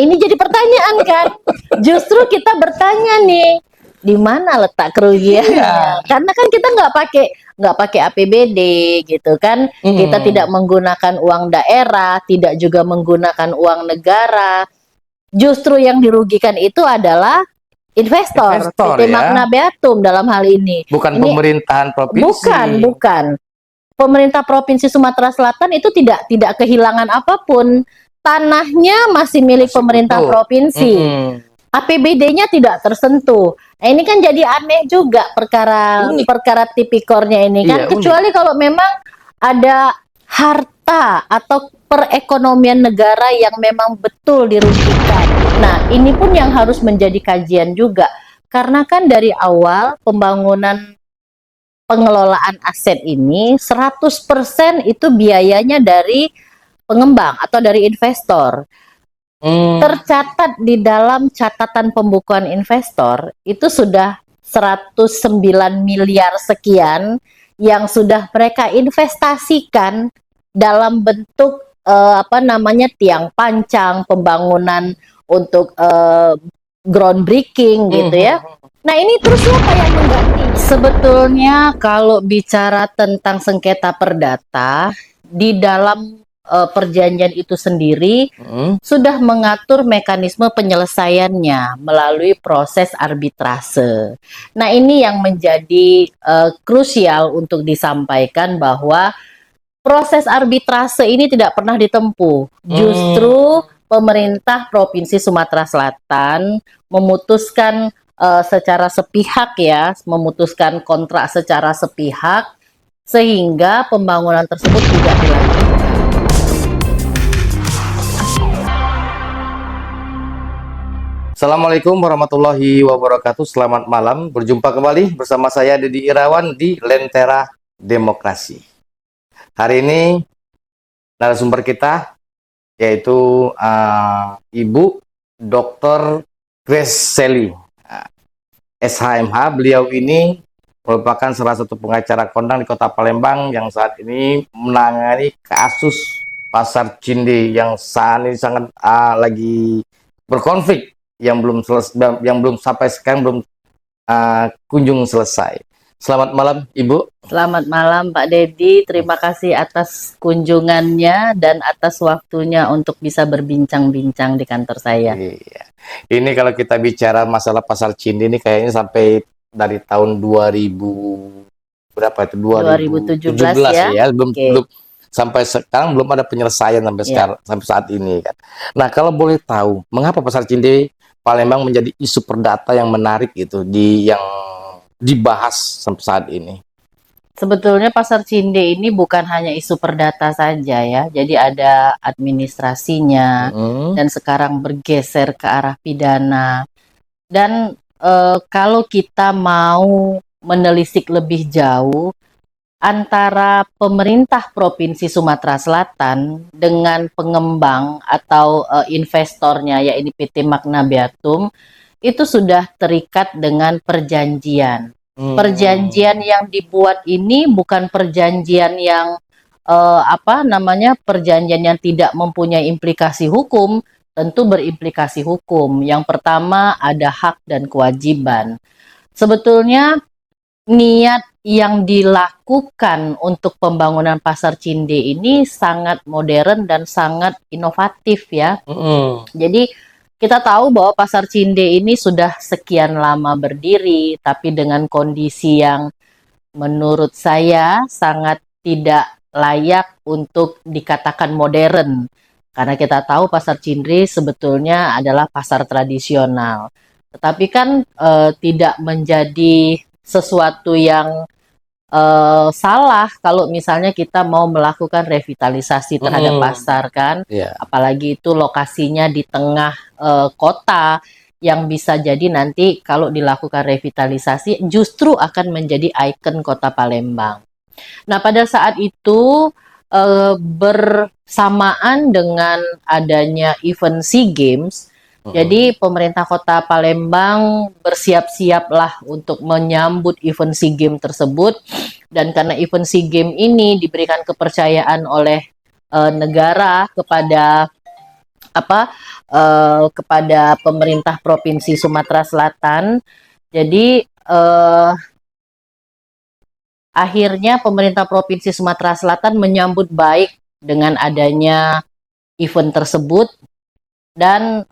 Ini jadi pertanyaan kan? Justru kita bertanya nih, di mana letak kerugiannya? Iya. Karena kan kita nggak pakai APBD gitu kan? Kita tidak menggunakan uang daerah, tidak juga menggunakan uang negara. Justru yang dirugikan itu adalah investor, Investor PT ya, Magna Beatum dalam hal ini. bukan Ini pemerintahan provinsi. bukan. Pemerintah Provinsi Sumatera Selatan itu tidak kehilangan apapun. Tanahnya masih milik Masih pemerintah utuh. provinsi. APBD-nya tidak tersentuh. Nah, ini kan jadi aneh juga Unik. perkara tipikornya ini kan. Iya, Kecuali kalau memang ada harta atau perekonomian negara yang memang betul dirugikan. Nah, ini pun yang harus menjadi kajian juga. Karena kan dari awal pembangunan pengelolaan aset ini 100% itu biayanya dari pengembang atau dari investor. Tercatat di dalam catatan pembukuan investor itu sudah 109 miliar sekian yang sudah mereka investasikan dalam bentuk tiang pancang, pembangunan untuk groundbreaking gitu ya. Nah, ini terus siapa yang mengganti? Sebetulnya kalau bicara tentang sengketa perdata di dalam perjanjian itu sendiri sudah mengatur mekanisme penyelesaiannya melalui proses arbitrase. Nah, ini yang menjadi krusial untuk disampaikan bahwa proses arbitrase ini tidak pernah ditempuh. Justru pemerintah Provinsi Sumatera Selatan memutuskan secara sepihak ya, memutuskan kontrak secara sepihak sehingga pembangunan tersebut tidak dilanjutkan. Assalamualaikum warahmatullahi wabarakatuh. Selamat malam. Berjumpa kembali bersama saya Dedi Irawan di Lentera Demokrasi. Hari ini narasumber kita yaitu Ibu Dr. Grace Sally, SHMH. Beliau ini merupakan salah satu pengacara kondang di Kota Palembang yang saat ini menangani kasus Pasar Cinde yang saat ini sangat lagi berkonflik, yang belum sampai sekarang belum kunjung selesai. Selamat malam, Ibu. Selamat malam, Pak Dedi. Terima kasih atas kunjungannya dan atas waktunya untuk bisa berbincang-bincang di kantor saya. Iya. Ini kalau kita bicara masalah Pasar Cinde ini kayaknya sampai dari tahun 2017 ya. Belum sampai sekarang belum ada penyelesaian sampai sekarang, sampai saat ini kan. Nah, kalau boleh tahu, mengapa Pasar Cinde Palembang menjadi isu perdata yang menarik gitu yang dibahas sampai saat ini? Sebetulnya Pasar Cinde ini bukan hanya isu perdata saja ya. Jadi ada administrasinya dan sekarang bergeser ke arah pidana. Dan kalau kita mau menelisik lebih jauh antara pemerintah Provinsi Sumatera Selatan dengan pengembang atau investornya yaitu PT Magna Beatum itu sudah terikat dengan perjanjian. Perjanjian yang dibuat ini bukan perjanjian yang perjanjian yang tidak mempunyai implikasi hukum, tentu berimplikasi hukum. Yang pertama ada hak dan kewajiban. Sebetulnya niat yang dilakukan untuk pembangunan Pasar Cinde ini sangat modern dan sangat inovatif ya. Jadi kita tahu bahwa Pasar Cinde ini sudah sekian lama berdiri, tapi dengan kondisi yang menurut saya sangat tidak layak untuk dikatakan modern. Karena kita tahu Pasar Cinde sebetulnya adalah pasar tradisional. Tetapi kan tidak menjadi sesuatu yang salah kalau misalnya kita mau melakukan revitalisasi terhadap pasar kan, apalagi itu lokasinya di tengah kota yang bisa jadi nanti kalau dilakukan revitalisasi justru akan menjadi ikon Kota Palembang. Nah, pada saat itu bersamaan dengan adanya event SEA Games, jadi pemerintah Kota Palembang bersiap-siaplah untuk menyambut event SEA Games tersebut. Dan karena event SEA Games ini diberikan kepercayaan oleh negara kepada kepada pemerintah Provinsi Sumatera Selatan. Jadi akhirnya pemerintah Provinsi Sumatera Selatan menyambut baik dengan adanya event tersebut dan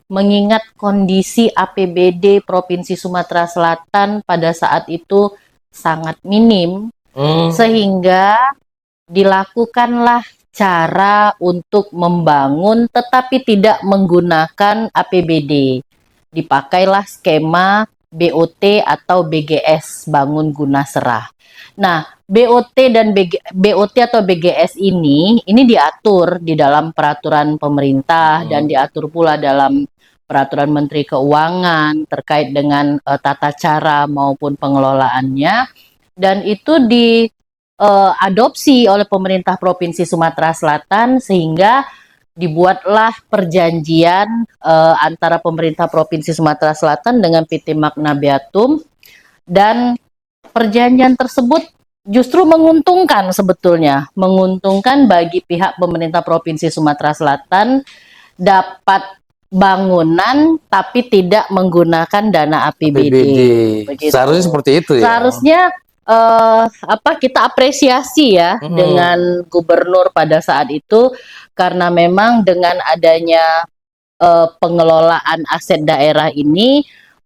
mengingat kondisi APBD Provinsi Sumatera Selatan pada saat itu sangat minim, sehingga dilakukanlah cara untuk membangun tetapi tidak menggunakan APBD. Dipakailah skema BOT atau BGS, bangun guna serah. Nah, BOT atau BGS ini diatur di dalam peraturan pemerintah dan diatur pula dalam peraturan Menteri Keuangan terkait dengan tata cara maupun pengelolaannya, dan itu diadopsi oleh pemerintah Provinsi Sumatera Selatan, sehingga dibuatlah perjanjian antara pemerintah Provinsi Sumatera Selatan dengan PT Magna Beatum, dan perjanjian tersebut justru menguntungkan, sebetulnya menguntungkan bagi pihak pemerintah Provinsi Sumatera Selatan, dapat bangunan tapi tidak menggunakan dana APBD. Begitu. Seharusnya seperti itu ya. Seharusnya kita apresiasi ya dengan gubernur pada saat itu, karena memang dengan adanya pengelolaan aset daerah ini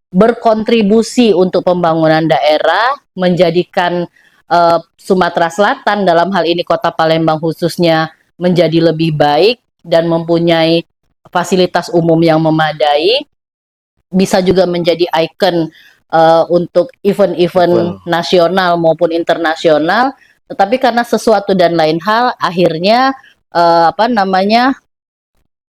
berkontribusi untuk pembangunan daerah, menjadikan Sumatera Selatan, dalam hal ini Kota Palembang khususnya, menjadi lebih baik dan mempunyai fasilitas umum yang memadai, bisa juga menjadi ikon untuk event-event nasional maupun internasional. Tetapi karena sesuatu dan lain hal, akhirnya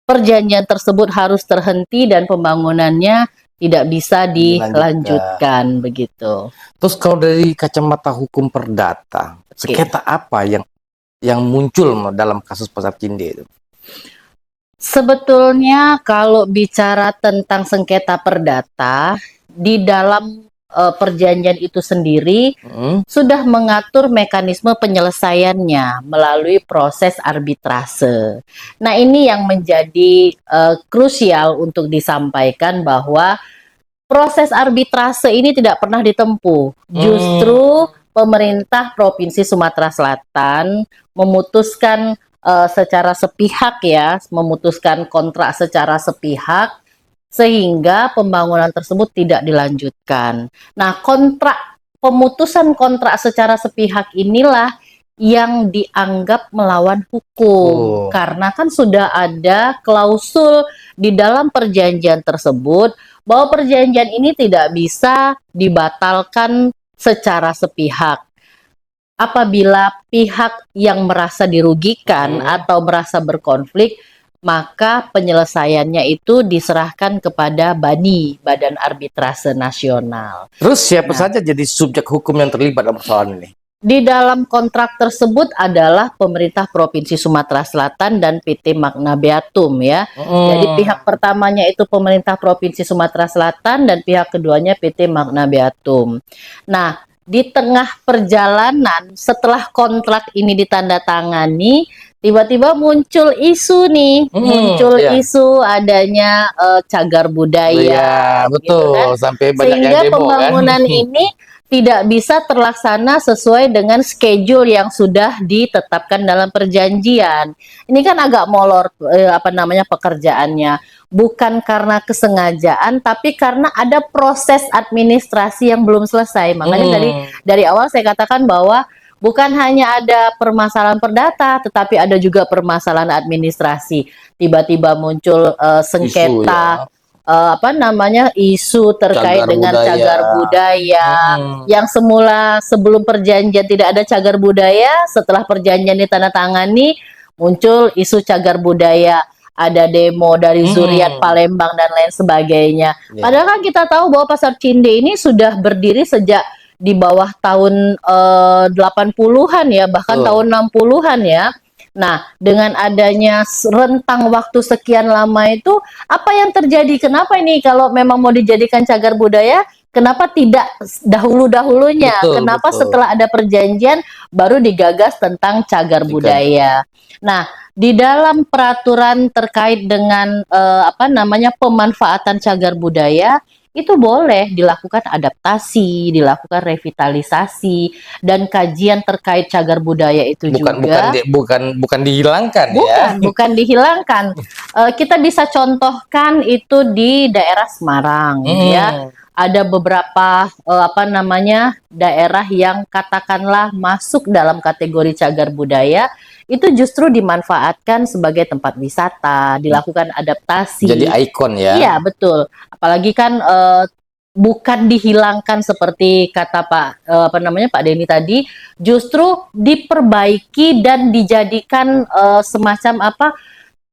perjanjian tersebut harus terhenti dan pembangunannya tidak bisa dilanjutkan begitu. Terus kalau dari kacamata hukum perdata, sengketa apa yang muncul dalam kasus Pasar Cinde itu? Sebetulnya kalau bicara tentang sengketa perdata, di dalam perjanjian itu sendiri sudah mengatur mekanisme penyelesaiannya melalui proses arbitrase. Nah, ini yang menjadi krusial untuk disampaikan, bahwa proses arbitrase ini tidak pernah ditempuh. Justru pemerintah Provinsi Sumatera Selatan memutuskan secara sepihak, memutuskan kontrak secara sepihak, sehingga pembangunan tersebut tidak dilanjutkan. Nah, pemutusan kontrak secara sepihak inilah yang dianggap melawan hukum, karena kan sudah ada klausul di dalam perjanjian tersebut bahwa perjanjian ini tidak bisa dibatalkan secara sepihak. Apabila pihak yang merasa dirugikan atau merasa berkonflik, maka penyelesaiannya itu diserahkan kepada BANI, Badan Arbitrase Nasional. Terus siapa saja jadi subjek hukum yang terlibat dalam persoalan ini? Di dalam kontrak tersebut adalah pemerintah Provinsi Sumatera Selatan dan PT Magna Beatum ya. Jadi pihak pertamanya itu pemerintah Provinsi Sumatera Selatan dan pihak keduanya PT Magna Beatum. Nah, di tengah perjalanan setelah kontrak ini ditandatangani, tiba-tiba muncul isu nih, isu adanya cagar budaya, betul, gitu kan? Sampai banyak sehingga yang demo, pembangunan ini tidak bisa terlaksana sesuai dengan schedule yang sudah ditetapkan dalam perjanjian. Ini kan agak molor pekerjaannya, bukan karena kesengajaan, tapi karena ada proses administrasi yang belum selesai. Makanya dari awal saya katakan bahwa bukan hanya ada permasalahan perdata, tetapi ada juga permasalahan administrasi. Tiba-tiba muncul sengketa, isu terkait dengan cagar budaya, yang semula sebelum perjanjian tidak ada cagar budaya, setelah perjanjian ditandatangani muncul isu cagar budaya. Ada demo dari Zuriat Palembang dan lain sebagainya. Padahal kan kita tahu bahwa Pasar Cinde ini sudah berdiri sejak di bawah tahun 80-an ya, bahkan tahun 60-an ya. Nah, dengan adanya rentang waktu sekian lama itu, apa yang terjadi? Kenapa ini kalau memang mau dijadikan cagar budaya, Kenapa tidak dahulu-dahulunya? Betul, Kenapa betul. setelah ada perjanjian baru digagas tentang cagar budaya? Nah, di dalam peraturan terkait dengan pemanfaatan cagar budaya itu boleh dilakukan adaptasi, dilakukan revitalisasi, dan kajian terkait cagar budaya itu juga Bukan dihilangkan ya. bukan dihilangkan. Kita bisa contohkan itu di daerah Semarang ya. Hmm. Ada beberapa daerah yang katakanlah masuk dalam kategori cagar budaya itu justru dimanfaatkan sebagai tempat wisata, dilakukan adaptasi. Jadi ikon ya. Iya, betul. Apalagi kan bukan dihilangkan seperti kata Pak Denny tadi, justru diperbaiki dan dijadikan semacam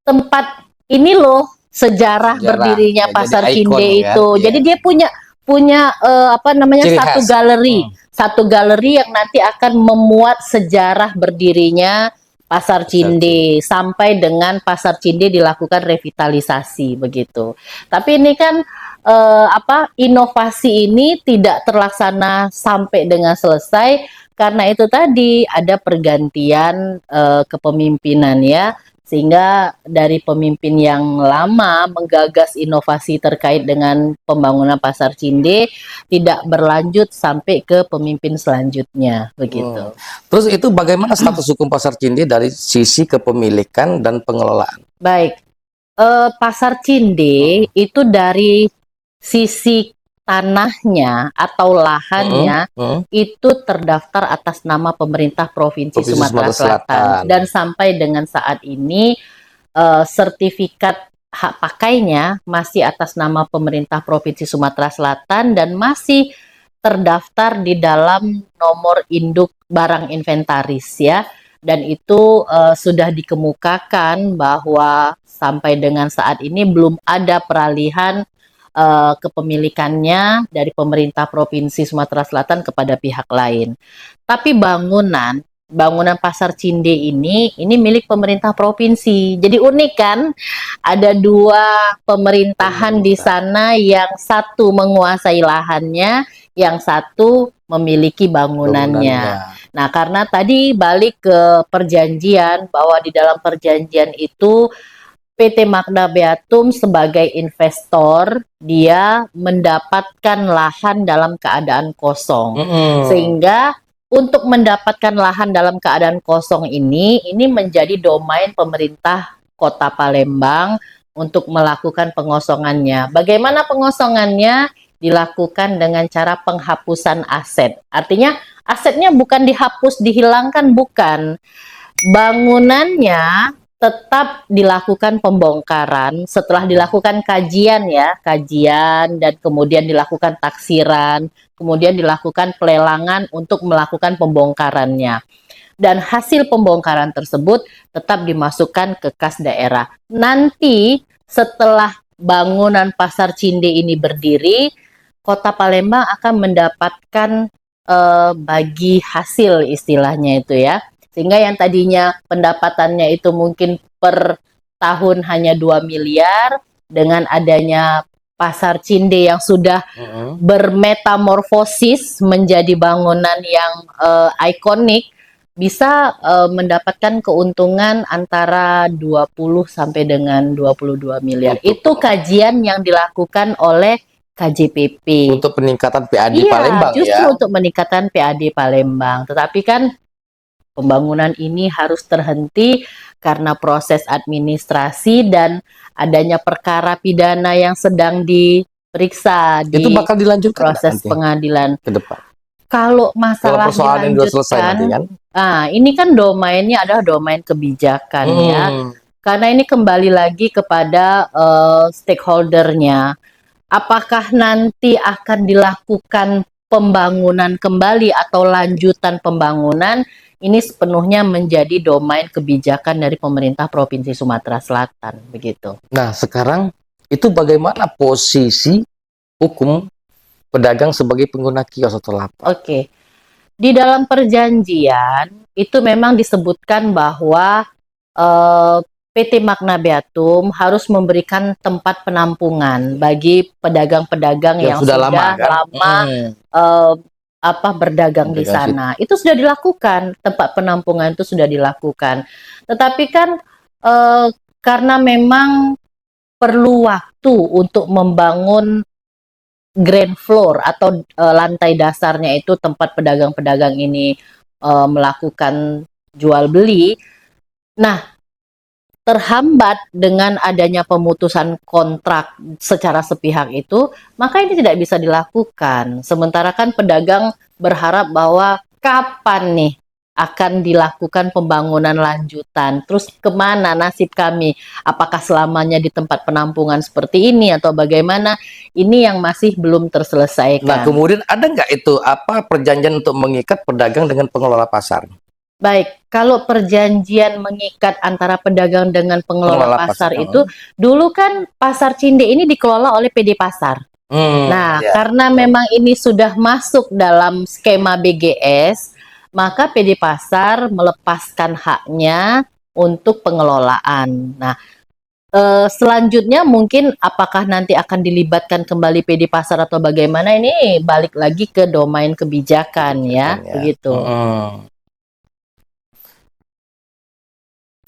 tempat ini loh sejarah berdirinya Ya, Pasar jadi ikon Cinde ya. itu. Iya. Jadi dia punya Ciri satu khas. galeri, satu galeri yang nanti akan memuat sejarah berdirinya Pasar Cinde sampai dengan Pasar Cinde dilakukan revitalisasi begitu. Tapi ini kan inovasi ini tidak terlaksana sampai dengan selesai karena itu tadi ada pergantian kepemimpinan ya, sehingga dari pemimpin yang lama menggagas inovasi terkait dengan pembangunan Pasar Cinde tidak berlanjut sampai ke pemimpin selanjutnya begitu. Terus itu bagaimana status hukum Pasar Cinde dari sisi kepemilikan dan pengelolaan? Baik, Pasar Cinde itu dari sisi tanahnya atau lahannya itu terdaftar atas nama pemerintah Provinsi Sumatera Selatan dan sampai dengan saat ini sertifikat hak pakainya masih atas nama pemerintah Provinsi Sumatera Selatan dan masih terdaftar di dalam nomor induk barang inventaris ya, dan itu sudah dikemukakan bahwa sampai dengan saat ini belum ada peralihan kepemilikannya dari pemerintah Provinsi Sumatera Selatan kepada pihak lain. Tapi bangunan Pasar Cinde ini milik pemerintah provinsi. Jadi unik kan? Ada dua pemerintahan di sana, yang satu menguasai lahannya, yang satu memiliki bangunannya. Nah, karena tadi balik ke perjanjian bahwa di dalam perjanjian itu PT Magna Beatum sebagai investor, dia mendapatkan lahan dalam keadaan kosong. Sehingga untuk mendapatkan lahan dalam keadaan kosong ini menjadi domain pemerintah Kota Palembang untuk melakukan pengosongannya. Bagaimana pengosongannya? Dilakukan dengan cara penghapusan aset. Artinya asetnya bukan dihapus, dihilangkan, bukan. Bangunannya tetap dilakukan pembongkaran setelah dilakukan kajian dan kemudian dilakukan taksiran, kemudian dilakukan pelelangan untuk melakukan pembongkarannya. Dan hasil pembongkaran tersebut tetap dimasukkan ke kas daerah. Nanti setelah bangunan Pasar Cinde ini berdiri, Kota Palembang akan mendapatkan bagi hasil istilahnya itu ya. Sehingga yang tadinya pendapatannya itu mungkin per tahun hanya 2 miliar, dengan adanya Pasar Cinde yang sudah bermetamorfosis menjadi bangunan yang ikonik, bisa mendapatkan keuntungan antara 20 sampai dengan 22 miliar. Itu kajian yang dilakukan oleh KJPP. Untuk peningkatan PAD Palembang justru untuk meningkatkan PAD Palembang. Tetapi kan pembangunan ini harus terhenti karena proses administrasi dan adanya perkara pidana yang sedang diperiksa di bakal dilanjutkan proses pengadilan ke depan. Kalau masalah dilanjutkan, ini kan domainnya adalah domain kebijakan ya. Karena ini kembali lagi kepada stakeholdernya. Apakah nanti akan dilakukan pembangunan kembali atau lanjutan pembangunan? Ini sepenuhnya menjadi domain kebijakan dari pemerintah Provinsi Sumatera Selatan, begitu. Nah, sekarang itu bagaimana posisi hukum pedagang sebagai pengguna kios atau lapak? Oke. Di dalam perjanjian itu memang disebutkan bahwa PT Magna Beatum harus memberikan tempat penampungan bagi pedagang-pedagang yang yang sudah lama kan. eh, berdagang di Berdagang sana. Itu sudah dilakukan, tempat penampungan itu sudah dilakukan. Tetapi kan karena memang perlu waktu untuk membangun ground floor atau lantai dasarnya itu tempat pedagang-pedagang ini melakukan jual beli. Nah, terhambat dengan adanya pemutusan kontrak secara sepihak itu, maka ini tidak bisa dilakukan. Sementara kan pedagang berharap bahwa kapan nih akan dilakukan pembangunan lanjutan. Terus kemana nasib kami? Apakah selamanya di tempat penampungan seperti ini atau bagaimana? Ini yang masih belum Nah, terselesaikan. kemudian ada nggak itu perjanjian untuk mengikat pedagang dengan pengelola pasar? Baik, kalau perjanjian mengikat antara pedagang dengan pengelola pasar itu, dulu kan Pasar Cinde ini dikelola oleh PD Pasar. Nah, karena memang ini sudah masuk dalam skema BGS, maka PD Pasar melepaskan haknya untuk pengelolaan. Nah, selanjutnya mungkin apakah nanti akan dilibatkan kembali PD Pasar atau bagaimana, ini balik lagi ke domain kebijakan ya, begitu.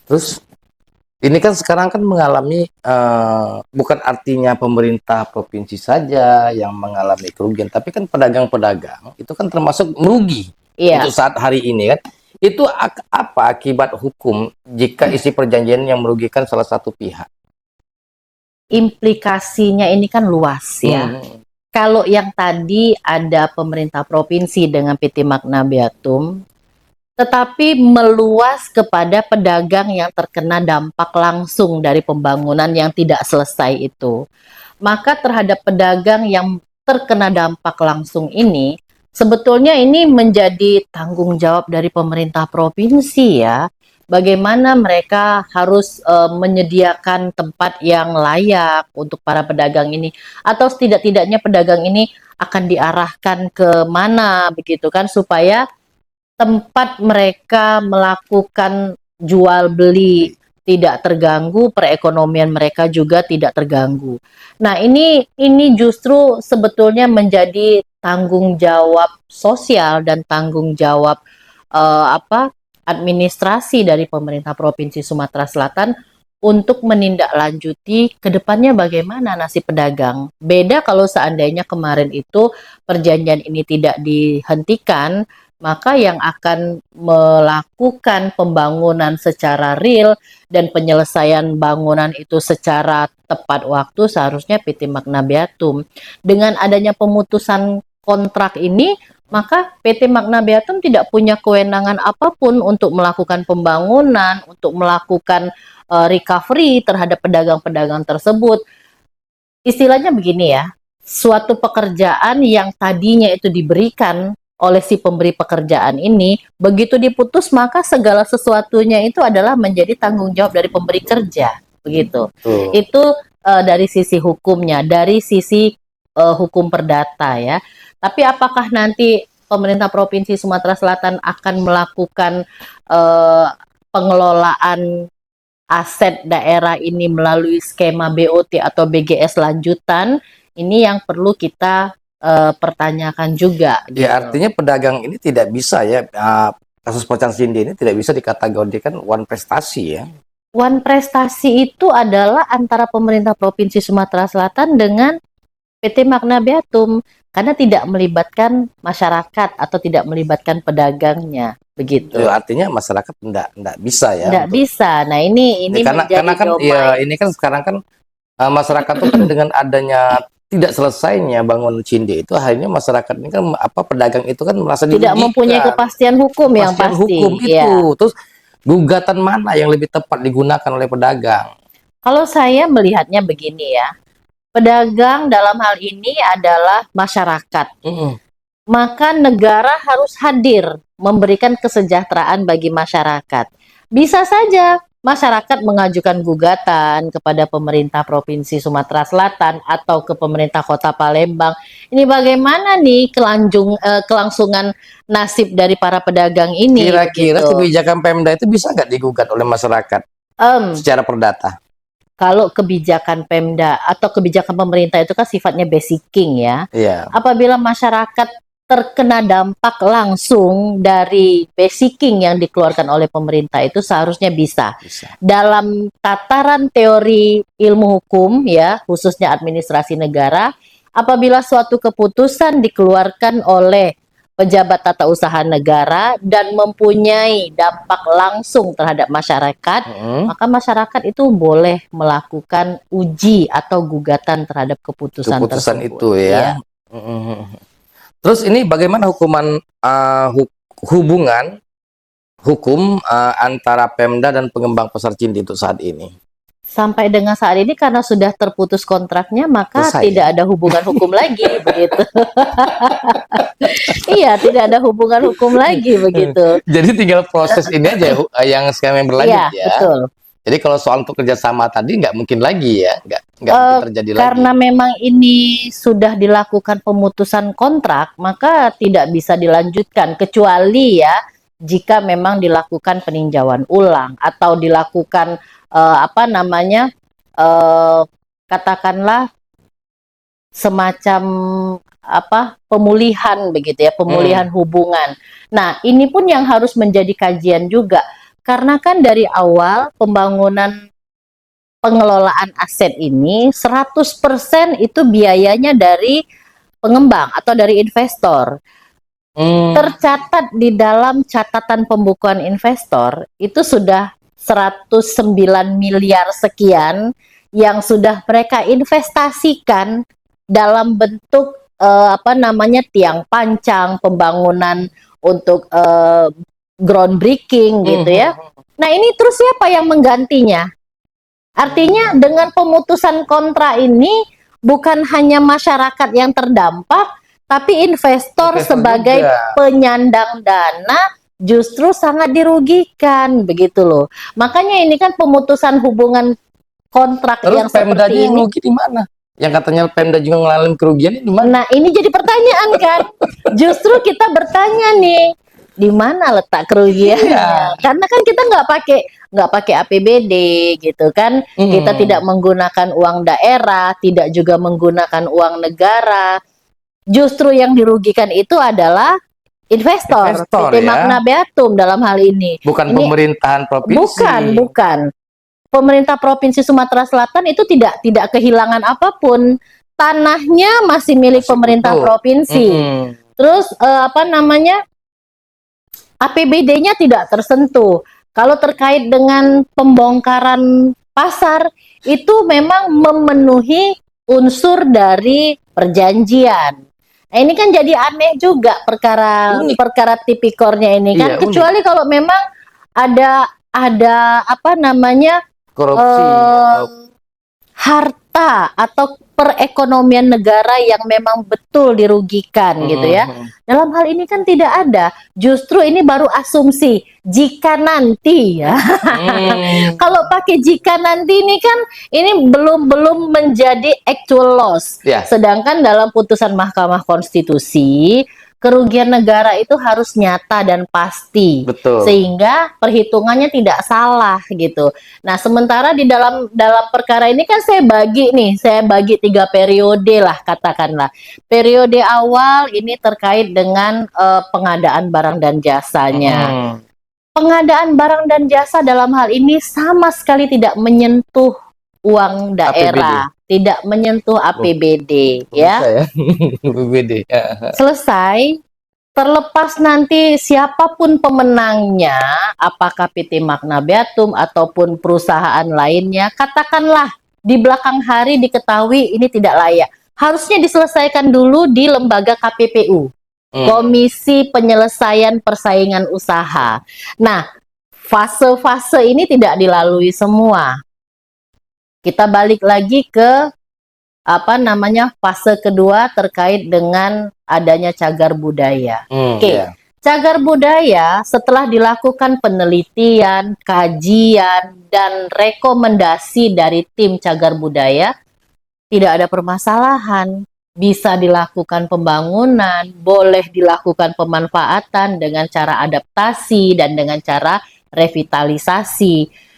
Terus ini kan sekarang kan mengalami bukan artinya pemerintah provinsi saja yang mengalami kerugian, tapi kan pedagang-pedagang itu kan termasuk merugi untuk saat hari ini kan. Itu apa akibat hukum jika isi perjanjian yang merugikan salah satu pihak? Implikasinya ini kan luas ya. Kalau yang tadi ada pemerintah provinsi dengan PT Magna Beatum, tetapi meluas kepada pedagang yang terkena dampak langsung dari pembangunan yang tidak selesai itu. Maka terhadap pedagang yang terkena dampak langsung ini, sebetulnya ini menjadi tanggung jawab dari pemerintah provinsi ya. Bagaimana mereka harus menyediakan tempat yang layak untuk para pedagang ini, atau setidak-tidaknya pedagang ini akan diarahkan ke mana begitu kan, supaya tempat mereka melakukan jual beli tidak terganggu, perekonomian mereka juga tidak terganggu. Nah, ini justru sebetulnya menjadi tanggung jawab sosial dan tanggung jawab administrasi dari pemerintah Provinsi Sumatera Selatan untuk menindaklanjuti ke depannya bagaimana nasib pedagang. Beda kalau seandainya kemarin itu perjanjian ini tidak dihentikan, maka yang akan melakukan pembangunan secara real dan penyelesaian bangunan itu secara tepat waktu seharusnya PT Magna Beatum. Dengan adanya pemutusan kontrak ini, maka PT Magna Beatum tidak punya kewenangan apapun untuk melakukan pembangunan, untuk melakukan recovery terhadap pedagang-pedagang tersebut. Istilahnya begini ya, suatu pekerjaan yang tadinya itu diberikan oleh si pemberi pekerjaan ini, begitu diputus maka segala sesuatunya itu adalah menjadi tanggung jawab dari pemberi kerja, begitu. Itu dari sisi hukumnya, dari sisi hukum perdata ya. Tapi apakah nanti pemerintah Provinsi Sumatera Selatan akan melakukan pengelolaan aset daerah ini melalui skema BOT atau BGS lanjutan, ini yang perlu kita pertanyakan juga. Ya, artinya pedagang ini tidak bisa ya, kasus Pasar Cinde ini tidak bisa dikategorikan one prestasi ya. One prestasi itu adalah antara pemerintah Provinsi Sumatera Selatan dengan PT Magna Beatum, karena tidak melibatkan masyarakat atau tidak melibatkan pedagangnya, begitu. Artinya masyarakat tidak bisa ya. Tidak bisa. Nah, ini ya, karena kan ya, ini kan sekarang kan masyarakat itu kan dengan adanya tidak selesainya bangun Cinde itu, akhirnya masyarakat ini kan pedagang itu kan merasa tidak mempunyai kepastian hukum yang pasti. Hukum itu. Terus gugatan mana yang lebih tepat digunakan oleh pedagang? Kalau saya melihatnya begini ya, pedagang dalam hal ini adalah masyarakat. Maka negara harus hadir memberikan kesejahteraan bagi masyarakat. Bisa saja masyarakat mengajukan gugatan kepada pemerintah Provinsi Sumatera Selatan atau ke pemerintah Kota Palembang. Ini bagaimana nih kelangsungan nasib dari para pedagang ini? Kira-kira kebijakan Pemda itu bisa nggak digugat oleh masyarakat? secara perdata? Kalau kebijakan Pemda atau kebijakan pemerintah itu kan sifatnya basicing ya. Iya. Apabila masyarakat terkena dampak langsung dari basicing yang dikeluarkan oleh pemerintah itu seharusnya bisa. Dalam tataran teori ilmu hukum ya, khususnya administrasi negara, apabila suatu keputusan dikeluarkan oleh pejabat tata usaha negara dan mempunyai dampak langsung terhadap masyarakat, maka masyarakat itu boleh melakukan uji atau gugatan terhadap keputusan tersebut. Itu ya. Terus ini bagaimana hubungan hukum antara Pemda dan pengembang pasar Cindi untuk saat ini? Sampai dengan saat ini karena sudah terputus kontraknya, maka Selesai, tidak ada hubungan hukum lagi begitu. Iya, tidak ada hubungan hukum lagi begitu. Jadi tinggal proses ini aja yang sekarang berlanjut Iya, ya. betul. Jadi kalau soal untuk kerjasama tadi nggak mungkin lagi ya, nggak mungkin terjadi lagi. Karena memang ini sudah dilakukan pemutusan kontrak, maka tidak bisa dilanjutkan kecuali ya jika memang dilakukan peninjauan ulang atau dilakukan katakanlah semacam pemulihan begitu ya, pemulihan hubungan. Nah, ini pun yang harus menjadi kajian juga karena kan dari awal pembangunan pengelolaan aset ini 100% itu biayanya dari pengembang atau dari investor. Tercatat di dalam catatan pembukuan investor itu sudah 109 miliar sekian yang sudah mereka investasikan dalam bentuk tiang pancang, pembangunan untuk groundbreaking gitu ya. Nah, ini terus siapa yang menggantinya? Artinya dengan pemutusan kontrak ini bukan hanya masyarakat yang terdampak, tapi investor sebagai juga penyandang dana justru sangat dirugikan begitu loh. Makanya ini kan pemutusan hubungan kontrak yang seperti ini. Rugi di mana? Yang katanya Pemda juga mengalami kerugian di mana? Nah, ini jadi pertanyaan kan. Justru kita bertanya nih, di mana letak kerugiannya? Karena kan kita nggak pakai APBD gitu kan. Kita tidak menggunakan uang daerah, tidak juga menggunakan uang negara. Justru yang dirugikan itu adalah investor PT Magna Beatum dalam hal ini. Bukan pemerintahan provinsi. Bukan. Pemerintah Provinsi Sumatera Selatan itu tidak kehilangan apapun. Tanahnya masih milik pemerintah provinsi. Terus APBD-nya tidak tersentuh. Kalau terkait dengan pembongkaran pasar itu memang memenuhi unsur dari perjanjian. Nah, ini kan jadi aneh juga perkara tipikornya ini kan, kecuali kalau memang ada korupsi harta atau perekonomian negara yang memang betul dirugikan gitu ya. Dalam hal ini kan tidak ada. Justru ini baru asumsi jika nanti ya. Kalau pakai jika nanti ini kan ini belum menjadi actual loss. Sedangkan dalam putusan Mahkamah Konstitusi kerugian negara itu harus nyata dan pasti. Betul. Sehingga perhitungannya tidak salah gitu. Nah, sementara di dalam perkara ini kan saya bagi 3 periode lah katakanlah. Periode awal ini terkait dengan pengadaan barang dan jasanya. Pengadaan barang dan jasa dalam hal ini sama sekali tidak menyentuh uang daerah, tidak menyentuh APBD, ya. APBD. Selesai. Terlepas nanti siapapun pemenangnya, apakah PT Magna Beatum ataupun perusahaan lainnya, katakanlah di belakang hari diketahui ini tidak layak. Harusnya diselesaikan dulu di lembaga KPPU, Komisi Penyelesaian Persaingan Usaha. Nah, fase-fase ini tidak dilalui semua. Kita balik lagi ke fase kedua terkait dengan adanya cagar budaya. Cagar budaya setelah dilakukan penelitian, kajian, dan rekomendasi dari tim cagar budaya, tidak ada permasalahan. Bisa dilakukan pembangunan, boleh dilakukan pemanfaatan dengan cara adaptasi dan dengan cara revitalisasi.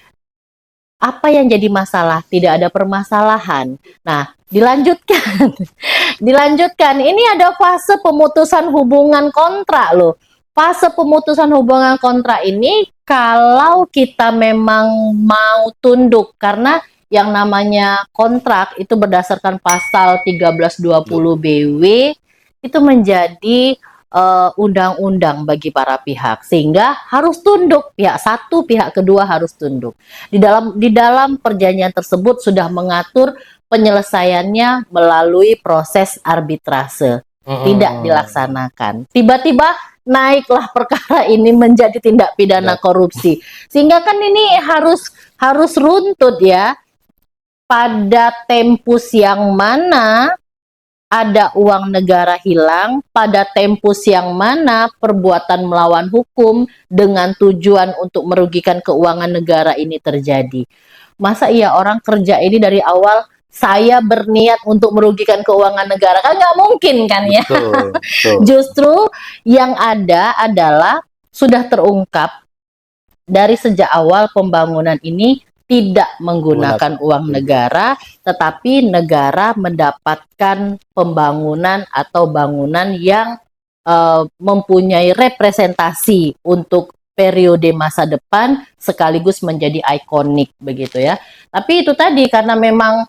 Apa yang jadi masalah? Tidak ada permasalahan. Nah, dilanjutkan. Dilanjutkan. Ini ada fase pemutusan hubungan kontrak loh. Fase pemutusan hubungan kontrak ini kalau kita memang mau tunduk, karena yang namanya kontrak itu berdasarkan pasal 1320 BW itu menjadi undang-undang bagi para pihak, sehingga harus tunduk, pihak satu, pihak kedua harus tunduk. Di dalam perjanjian tersebut sudah mengatur penyelesaiannya melalui proses arbitrase. Tidak dilaksanakan. Tiba-tiba naiklah perkara ini menjadi tindak pidana korupsi. Sehingga kan ini harus runtut ya. Pada tempus yang mana ada uang negara hilang, pada tempus yang mana perbuatan melawan hukum dengan tujuan untuk merugikan keuangan negara ini terjadi. Masa iya orang kerja ini dari awal saya berniat untuk merugikan keuangan negara? Kan nggak mungkin kan ya. Betul, betul. Justru yang ada adalah sudah terungkap dari sejak awal pembangunan ini tidak menggunakan uang negara, tetapi negara mendapatkan pembangunan atau bangunan yang mempunyai representasi untuk periode masa depan sekaligus menjadi ikonik begitu ya. Tapi itu tadi karena memang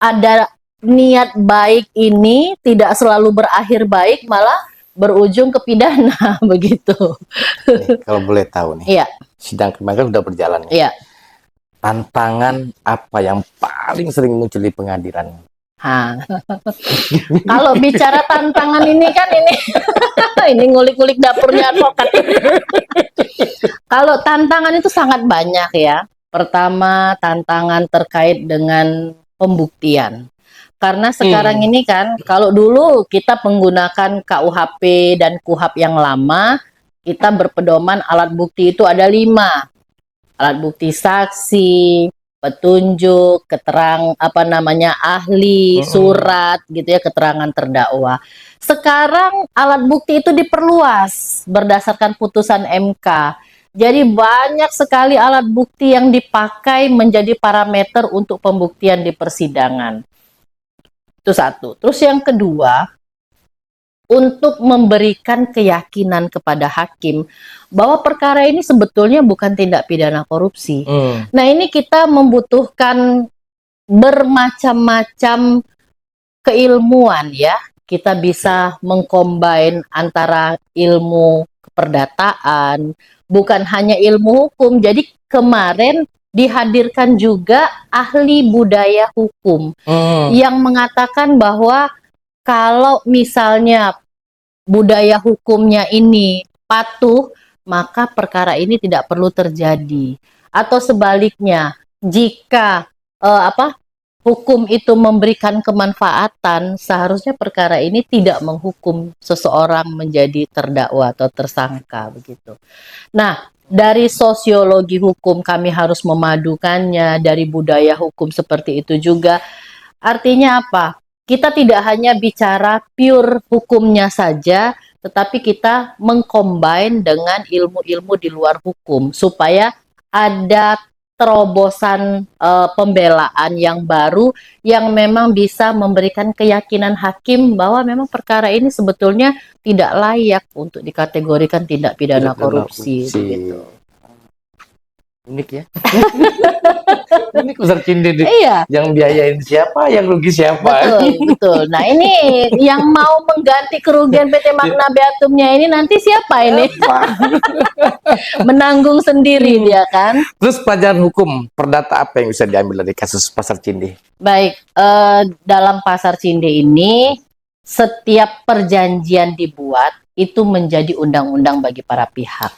ada niat baik ini tidak selalu berakhir baik, malah berujung ke pidana begitu. Kalau boleh tahu nih, Iya, sidang kemarin sudah berjalan nih. iya. Tantangan apa yang paling sering muncul di pengadilan? Kalau bicara tantangan ini kan ini ini ngulik-ngulik dapurnya advokat. Kalau tantangan itu sangat banyak ya. Pertama, tantangan terkait dengan pembuktian. Karena sekarang ini kan, kalau dulu kita menggunakan KUHP dan KUHAP yang lama, kita berpedoman alat bukti itu ada 5. Alat bukti saksi, petunjuk, ahli, surat gitu ya, keterangan terdakwa. Sekarang alat bukti itu diperluas berdasarkan putusan MK. Jadi banyak sekali alat bukti yang dipakai menjadi parameter untuk pembuktian di persidangan. Itu satu. Terus yang kedua, untuk memberikan keyakinan kepada hakim bahwa perkara ini sebetulnya bukan tindak pidana korupsi. Nah, ini kita membutuhkan bermacam-macam keilmuan ya. Kita bisa mengcombine antara ilmu keperdataan, bukan hanya ilmu hukum. Jadi kemarin dihadirkan juga ahli budaya hukum yang mengatakan bahwa kalau misalnya budaya hukumnya ini patuh, maka perkara ini tidak perlu terjadi. Atau sebaliknya, jika hukum itu memberikan kemanfaatan, seharusnya perkara ini tidak menghukum seseorang menjadi terdakwa atau tersangka begitu. Nah, dari sosiologi hukum kami harus memadukannya, dari budaya hukum seperti itu juga. Artinya apa? Kita tidak hanya bicara pure hukumnya saja, tetapi kita mengcombine dengan ilmu-ilmu di luar hukum supaya ada terobosan pembelaan yang baru yang memang bisa memberikan keyakinan hakim bahwa memang perkara ini sebetulnya tidak layak untuk dikategorikan tindak pidana korupsi. Gitu. Unik ya. Ini besar cindin. Iya. Yang biayain siapa, yang rugi siapa. Betul, betul. Nah, ini yang mau mengganti kerugian PT Magna Beatumnya ini nanti siapa ini? Menanggung sendiri dia kan. Terus pelajaran hukum perdata apa yang bisa diambil dari kasus Pasar Cinde? Baik, dalam Pasar Cinde ini setiap perjanjian dibuat itu menjadi undang-undang bagi para pihak.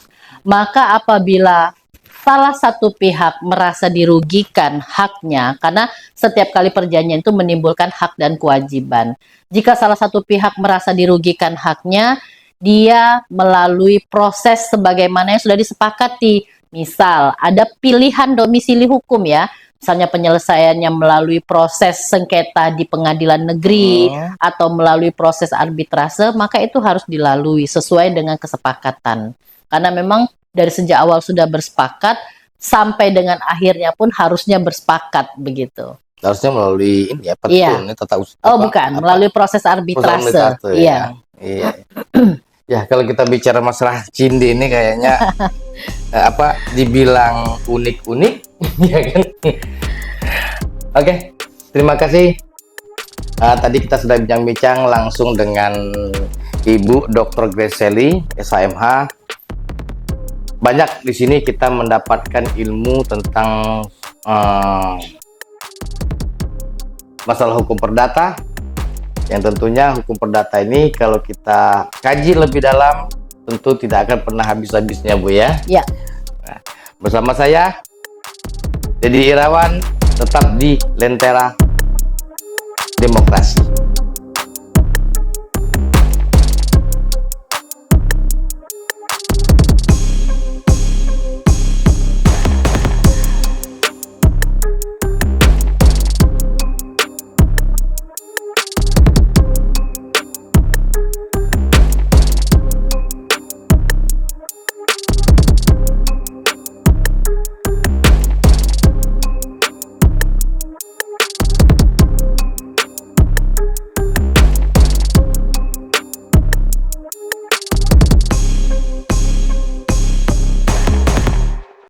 Maka apabila salah satu pihak merasa dirugikan haknya, karena setiap kali perjanjian itu menimbulkan hak dan kewajiban. Jika salah satu pihak merasa dirugikan haknya, dia melalui proses sebagaimana yang sudah disepakati. Misal, ada pilihan domisili hukum ya, misalnya penyelesaiannya melalui proses sengketa di pengadilan negeri atau melalui proses arbitrase, maka itu harus dilalui sesuai dengan kesepakatan. Karena memang dari sejak awal sudah bersepakat, sampai dengan akhirnya pun harusnya bersepakat begitu. Harusnya melalui ini ya, Iya. petun, tata usaha. Oh bukan, melalui proses arbitrase. Iya. Iya. Ya, kalau kita bicara masalah Cinde ini kayaknya dibilang unik-unik, ya kan? Oke, terima kasih. Tadi kita sudah bincang-bincang langsung dengan Ibu Dr. Grace Sally, SHMH. Banyak di sini kita mendapatkan ilmu tentang masalah hukum perdata, yang tentunya hukum perdata ini kalau kita kaji lebih dalam tentu tidak akan pernah habis-habisnya, Bu ya. Ya. Nah, bersama saya Dedi Irawan, tetap di Lentera Demokrasi.